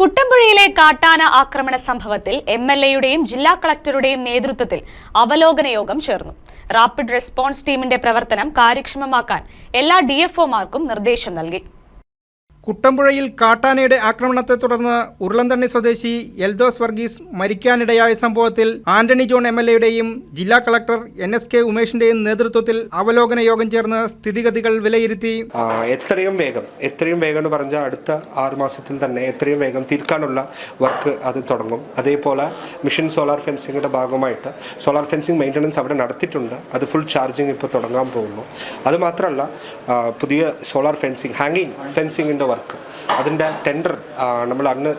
കുട്ടമ്പുഴയിലെ കാട്ടാന ആക്രമണ സംഭവത്തിൽ എംഎൽഎയുടെയും ജില്ലാ കളക്ടറുടെയും നേതൃത്വത്തിൽ അവലോകന യോഗം ചേർന്നു. റാപ്പിഡ് റെസ്പോൺസ് ടീമിന്റെ പ്രവർത്തനം കാര്യക്ഷമമാക്കാൻ എല്ലാ ഡിഎഫ്ഒമാർക്കും നിർദ്ദേശം നൽകി. കുട്ടമ്പുഴയിൽ കാട്ടാനയുടെ ആക്രമണത്തെ തുടർന്ന് ഉരുളന്തണ്ണി സ്വദേശി എൽദോസ് വർഗീസ് മരിക്കാനിടയായ സംഭവത്തിൽ ആന്റണി ജോൺ എംഎൽഎയുടെയും ജില്ലാ കളക്ടർ NSK ഉമേഷിന്റെയും നേതൃത്വത്തിൽ അവലോകന യോഗം ചേർന്ന് സ്ഥിതിഗതികൾ വിലയിരുത്തി. എത്രയും വേഗം എന്ന് പറഞ്ഞാൽ അടുത്ത 6 മാസത്തിൽ തന്നെ എത്രയും വേഗം തീർക്കാനുള്ള വർക്ക് അത് തുടങ്ങും. അതേപോലെ മിഷൻ സോളാർ ഫെൻസിങ്ങിന്റെ ഭാഗമായിട്ട് സോളാർ ഫെൻസിങ് മെയിൻ്റനൻസ് അവിടെ നടത്തിയിട്ടുണ്ട്. അത് ഫുൾ ചാർജിങ് ഇപ്പോൾ തുടങ്ങാൻ പോകുന്നു. അതുമാത്രമല്ല പുതിയ സോളാർ ഫെൻസിങ് ഹാങ്ങിങ് ഫെൻസിങ്ങിൻ്റെ അതിൻ്റെ ടെൻഡർ നമ്മൾ അന്ന്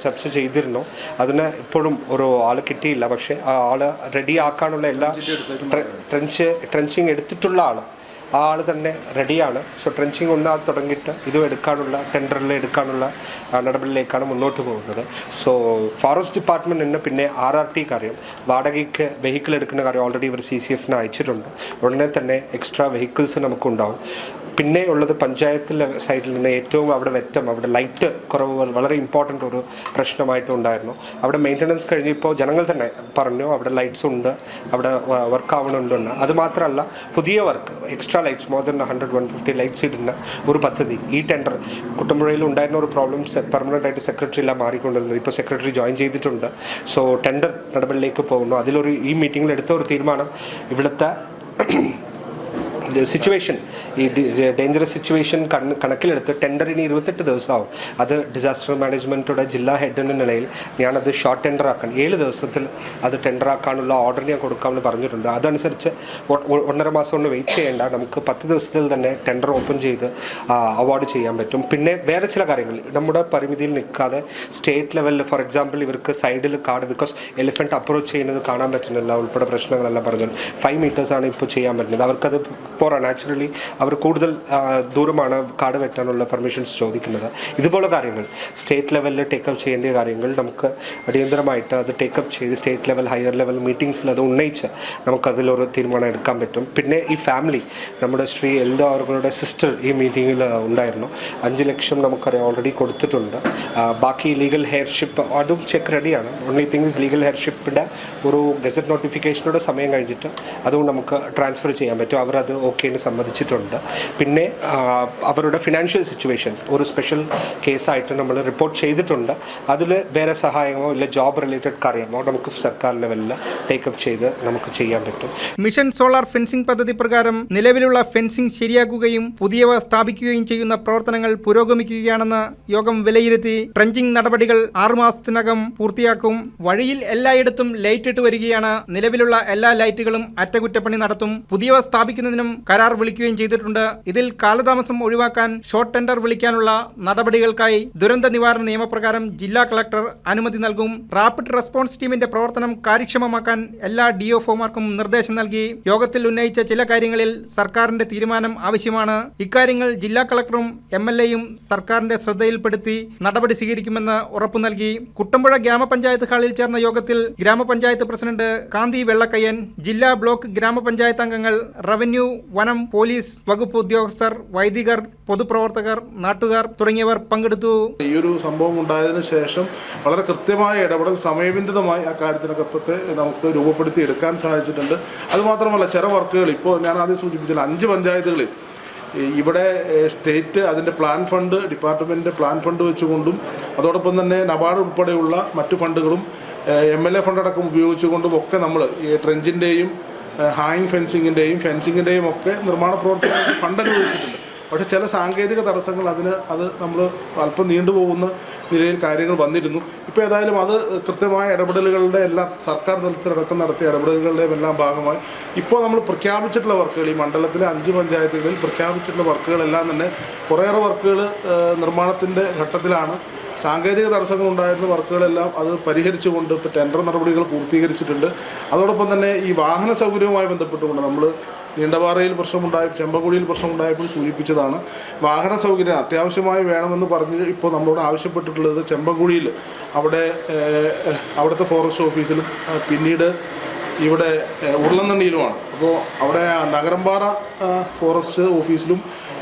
ചർച്ച ചെയ്തിരുന്നു. അതിന് ഇപ്പോഴും ഒരു ആൾ കിട്ടിയില്ല. പക്ഷേ ആ ആൾ റെഡി ആക്കാനുള്ള എല്ലാ ട്രെഞ്ചിങ് എടുത്തിട്ടുള്ള ആൾ തന്നെ റെഡിയാണ്. സോ ട്രെഞ്ചിങ് ഒന്നാ തുടങ്ങിയിട്ട് ഇതും ടെൻഡറിൽ എടുക്കാനുള്ള നടപടിയിലേക്കാണ് മുന്നോട്ട് പോകുന്നത്. സോ ഫോറസ്റ്റ് ഡിപ്പാർട്ട്മെൻറ്റിന് പിന്നെ RRT കാര്യം വാടകയ്ക്ക് വെഹിക്കിൾ എടുക്കുന്ന കാര്യം ഓൾറെഡി ഇവർ CCFന് അയച്ചിട്ടുണ്ട്. ഉടനെ തന്നെ എക്സ്ട്രാ വെഹിക്കിൾസ് നമുക്കുണ്ടാവും. പിന്നെ ഉള്ളത് പഞ്ചായത്തിലെ സൈഡിൽ നിന്ന് ഏറ്റവും അവിടെ ലൈറ്റ് കുറവ് വളരെ ഇമ്പോർട്ടൻ്റ് ഒരു പ്രശ്നമായിട്ട് ഉണ്ടായിരുന്നു. അവിടെ മെയിൻ്റനൻസ് കഴിഞ്ഞപ്പോൾ ജനങ്ങൾ തന്നെ പറഞ്ഞു അവിടെ ലൈറ്റ്സ് ഉണ്ട്, അവിടെ വർക്ക് ആവണമെന്നുണ്ട്. അതുമാത്രമല്ല പുതിയ work extra lights more than 150 lights ഇടുന്ന ഒരു പദ്ധതി ഈ ടെൻഡർ കുട്ടമ്പുഴയിൽ ഉണ്ടായിരുന്ന ഒരു പ്രോബ്ലം പെർമനൻ്റ് ആയിട്ട് സെക്രട്ടറി എല്ലാം മാറിക്കൊണ്ടിരുന്നത്. ഇപ്പോൾ സെക്രട്ടറി ജോയിൻ ചെയ്തിട്ടുണ്ട്. സോ ടെൻഡർ നടപടിയിലേക്ക് പോകുന്നു. ഈ മീറ്റിങ്ങിൽ എടുത്ത ഒരു തീരുമാനം ഇവിടുത്തെ സിറ്റുവേഷൻ ഈ ഡേഞ്ചറസ് സിറ്റുവേഷൻ കണക്കിലെടുത്ത് ടെൻഡറിന് 28 ദിവസമാവും. അത് ഡിസാസ്റ്റർ മാനേജ്മെൻറ്റോടെ ജില്ലാ ഹെഡ് എന്ന നിലയിൽ ഞാനത് ഷോർട്ട് ടെൻഡർ ആക്കാൻ 7 ദിവസത്തിൽ അത് ടെൻഡർ ആക്കാനുള്ള ഓർഡർ ഞാൻ കൊടുക്കാമെന്ന് പറഞ്ഞിട്ടുണ്ട്. അതനുസരിച്ച് 1.5 മാസം കൊണ്ട് വെയിറ്റ് ചെയ്യേണ്ട, നമുക്ക് 10 ദിവസത്തിൽ തന്നെ ടെൻഡർ ഓപ്പൺ ചെയ്ത് അവാർഡ് ചെയ്യാൻ പറ്റും. പിന്നെ വേറെ ചില കാര്യങ്ങൾ നമ്മുടെ പരിമിതിയിൽ നിൽക്കാതെ സ്റ്റേറ്റ് ലെവലിൽ ഫോർ എക്സാമ്പിൾ ഇവർക്ക് സൈഡിൽ കാട് ബിക്കോസ് എലിഫൻറ്റ് അപ്രോച്ച് ചെയ്യുന്നത് കാണാൻ പറ്റുന്നില്ല ഉൾപ്പെടെ പ്രശ്നങ്ങളെല്ലാം പറഞ്ഞു. 5 മീറ്റേഴ്സാണ് ഇപ്പോൾ ചെയ്യാൻ പറ്റുന്നത്. അവർക്കത് നാച്ചുറലി അവർ കൂടുതൽ ദൂരമാണ് കാട് വെട്ടാനുള്ള പെർമിഷൻസ് ചോദിക്കുന്നത്. ഇതുപോലെ കാര്യങ്ങൾ സ്റ്റേറ്റ് ലെവലിൽ ടേക്കപ്പ് ചെയ്യേണ്ട കാര്യങ്ങൾ നമുക്ക് അടിയന്തരമായിട്ട് അത് ടേക്കപ്പ് ചെയ്ത് സ്റ്റേറ്റ് ലെവൽ ഹയർ ലെവൽ മീറ്റിംഗ്സിൽ അത് ഉന്നയിച്ച് നമുക്കതിലൊരു തീരുമാനം എടുക്കാൻ പറ്റും. പിന്നെ ഈ ഫാമിലി നമ്മുടെ ശ്രീ എല്ലാവരുടെ സിസ്റ്റർ ഈ മീറ്റിങ്ങിൽ ഉണ്ടായിരുന്നു. 5 ലക്ഷം നമുക്കറിയാം ഓൾറെഡി കൊടുത്തിട്ടുണ്ട്. ബാക്കി ലീഗൽ ഹെയർഷിപ്പ് അതും ചെക്ക് റെഡിയാണ്. ഓൺലി തിങ് ഇസ് ലീഗൽ ഹെയർഷിപ്പിൻ്റെ ഒരു ഗസറ്റ് നോട്ടിഫിക്കേഷനോടെ സമയം കഴിഞ്ഞിട്ട് അതും നമുക്ക് ട്രാൻസ്ഫർ ചെയ്യാൻ പറ്റും. അവർ അത് ഓക്കെയാണ് സമ്മതിച്ചിട്ടുണ്ട്. പിന്നെ അവരുടെ ഫിനാൻഷ്യൽ സിറ്റുവേഷൻ ഒരു സ്പെഷ്യൽ കേസായിട്ട് നമ്മൾ റിപ്പോർട്ട് ചെയ്തിട്ടുണ്ട്. അതിൽ വേറെ സഹായമോ ഇല്ല ജോബ് റിലേറ്റഡ് കാര്യമോ നമുക്ക് സർക്കാർ ലെവലിൽ ടേക്കപ്പ് ചെയ്ത് നമുക്ക് ചെയ്യാൻ പറ്റും. മിഷൻ സോളാർ ഫെൻസിംഗ് പദ്ധതി പ്രകാരം നിലവിലുള്ള ഫെൻസിംഗ് ശരിയാക്കുകയും പുതിയവ സ്ഥാപിക്കുകയും ചെയ്യുന്ന പ്രവർത്തനങ്ങൾ പുരോഗമിക്കുകയാണെന്ന് യോഗം വിലയിരുത്തി. ട്രെഞ്ചിങ് നടപടികൾ 6 മാസത്തിനകം പൂർത്തിയാക്കും. വഴിയിൽ എല്ലായിടത്തും ലൈറ്റ് ഇട്ട് വരികയാണ്. നിലവിലുള്ള എല്ലാ ലൈറ്റുകളും അറ്റകുറ്റപ്പണി നടത്തും. പുതിയവ സ്ഥാപിക്കുന്നതിനും കരാർ വിളിക്കുകയും ചെയ്തിട്ടുണ്ട്. ഇതിൽ കാലതാമസം ഒഴിവാക്കാൻ ഷോർട്ട് ടെൻഡർ വിളിക്കാനുള്ള നടപടികൾക്കായി ദുരന്ത നിവാരണ നിയമപ്രകാരം ജില്ലാ കളക്ടർ അനുമതി നൽകും. റാപ്പിഡ് റെസ്പോൺസ് ടീമിന്റെ പ്രവർത്തനം കാര്യക്ഷമമാക്കാൻ എല്ലാ DFOമാർക്കും നിർദ്ദേശം നൽകി. യോഗത്തിൽ ഉന്നയിച്ച ചില കാര്യങ്ങളിൽ സർക്കാരിന്റെ തീരുമാനം ആവശ്യമാണ്. ഇക്കാര്യങ്ങൾ ജില്ലാ കളക്ടറും MLAയും സർക്കാരിന്റെ ശ്രദ്ധയിൽപ്പെടുത്തി നടപടി സ്വീകരിക്കുമെന്ന് ഉറപ്പു നൽകി. കുട്ടമ്പുഴ ഗ്രാമപഞ്ചായത്ത് ഹാളിൽ ചേർന്ന യോഗത്തിൽ ഗ്രാമപഞ്ചായത്ത് പ്രസിഡന്റ് കാന്തി വെള്ളക്കയ്യൻ, ജില്ലാ ബ്ലോക്ക് ഗ്രാമപഞ്ചായത്ത് അംഗങ്ങൾ, റവന്യൂ, വനം, പോലീസ് വകുപ്പ് ഉദ്യോഗസ്ഥർ, വൈദികർ, പൊതുപ്രവർത്തകർ, നാട്ടുകാർ തുടങ്ങിയവർ പങ്കെടുത്തു. ഈ ഒരു സംഭവം ഉണ്ടായതിനു ശേഷം വളരെ കൃത്യമായ ഇടപെടൽ സമയബന്ധിതമായി ആ കാര്യത്തിനകത്തൊക്കെ നമുക്ക് രൂപപ്പെടുത്തി എടുക്കാൻ സാധിച്ചിട്ടുണ്ട്. അതുമാത്രമല്ല ചില വർക്കുകൾ ഇപ്പോൾ ഞാൻ ആദ്യം സൂചിപ്പിച്ചില്ല 5 പഞ്ചായത്തുകളിൽ ഇവിടെ സ്റ്റേറ്റ് അതിൻ്റെ പ്ലാൻ ഫണ്ട് ഡിപ്പാർട്ട്മെൻറ്റിൻ്റെ പ്ലാൻ ഫണ്ട് വെച്ചുകൊണ്ടും അതോടൊപ്പം തന്നെ നബാർഡ് ഉൾപ്പെടെയുള്ള മറ്റു ഫണ്ടുകളും MLA ഫണ്ട് അടക്കം ഉപയോഗിച്ചുകൊണ്ടും ഒക്കെ നമ്മൾ ഈ ട്രെഞ്ചിൻ്റെയും ഹാങ്ങിങ് ഫെൻസിങ്ങിൻ്റെയും ഒക്കെ നിർമ്മാണ പ്രവർത്തനങ്ങൾക്ക് ഫണ്ട് അനുവദിച്ചിട്ടുണ്ട്. പക്ഷേ ചില സാങ്കേതിക തടസ്സങ്ങൾ അത് നമ്മൾ അല്പം നീണ്ടുപോകുന്ന നിലയിൽ കാര്യങ്ങൾ വന്നിരുന്നു. ഇപ്പോൾ ഏതായാലും അത് കൃത്യമായ ഇടപെടലുകളുടെ എല്ലാം സർക്കാർ തലത്തിലടക്കം നടത്തിയ ഇടപെടലുകളുടെയും എല്ലാം ഭാഗമായി ഇപ്പോൾ നമ്മൾ പ്രഖ്യാപിച്ചിട്ടുള്ള വർക്കുകൾ ഈ മണ്ഡലത്തിലെ 5 പഞ്ചായത്തുകളിൽ പ്രഖ്യാപിച്ചിട്ടുള്ള വർക്കുകളെല്ലാം തന്നെ കുറേയേറെ വർക്കുകൾ നിർമ്മാണത്തിൻ്റെ ഘട്ടത്തിലാണ്. സാങ്കേതിക തടസ്സങ്ങൾ ഉണ്ടായിരുന്ന വർക്കുകളെല്ലാം അത് പരിഹരിച്ചുകൊണ്ട് ഇപ്പോൾ ടെൻഡർ നടപടികൾ പൂർത്തീകരിച്ചിട്ടുണ്ട്. അതോടൊപ്പം തന്നെ ഈ വാഹന സൗകര്യവുമായി ബന്ധപ്പെട്ടുകൊണ്ട് നമ്മൾ നീണ്ടപാറയിൽ ചെമ്പക്കുഴിയിൽ പ്രശ്നമുണ്ടായപ്പോൾ സൂചിപ്പിച്ചതാണ്. വാഹന സൗകര്യം അത്യാവശ്യമായി വേണമെന്ന് പറഞ്ഞ് ഇപ്പോൾ നമ്മളോട് ആവശ്യപ്പെട്ടിട്ടുള്ളത് ചെമ്പക്കുഴിയിൽ അവിടുത്തെ ഫോറസ്റ്റ് ഓഫീസിലും പിന്നീട് ഇവിടെ ഉരുളന്തണ്ണിയിലുമാണ്. അപ്പോൾ അവിടെ നഗരംപാറ ഫോറസ്റ്റ് ഓഫീസിലും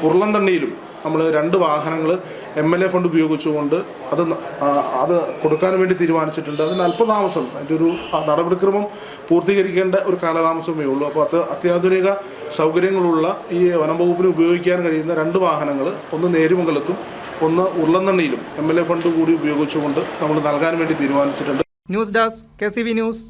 ഉരുളന്തണ്ണിയിലും നമ്മൾ 2 വാഹനങ്ങൾ MLA ഫണ്ട് ഉപയോഗിച്ചുകൊണ്ട് അത് കൊടുക്കാൻ വേണ്ടി തീരുമാനിച്ചിട്ടുണ്ട്. അതിന് അല്പതാമസം, അതിൻ്റെ ഒരു നടപടിക്രമം പൂർത്തീകരിക്കേണ്ട ഒരു കാലതാമസമേ ഉള്ളൂ. അപ്പോൾ അത്യാധുനിക സൗകര്യങ്ങളുള്ള ഈ വനം വകുപ്പിന് ഉപയോഗിക്കാൻ കഴിയുന്ന 2 വാഹനങ്ങൾ, ഒന്ന് നേര്യമംഗലത്തും ഒന്ന് ഉരുളന്നണ്ണിയിലും MLA ഫണ്ട് കൂടി ഉപയോഗിച്ചുകൊണ്ട് നമ്മൾ നൽകാൻ വേണ്ടി തീരുമാനിച്ചിട്ടുണ്ട്. News desk KCV news.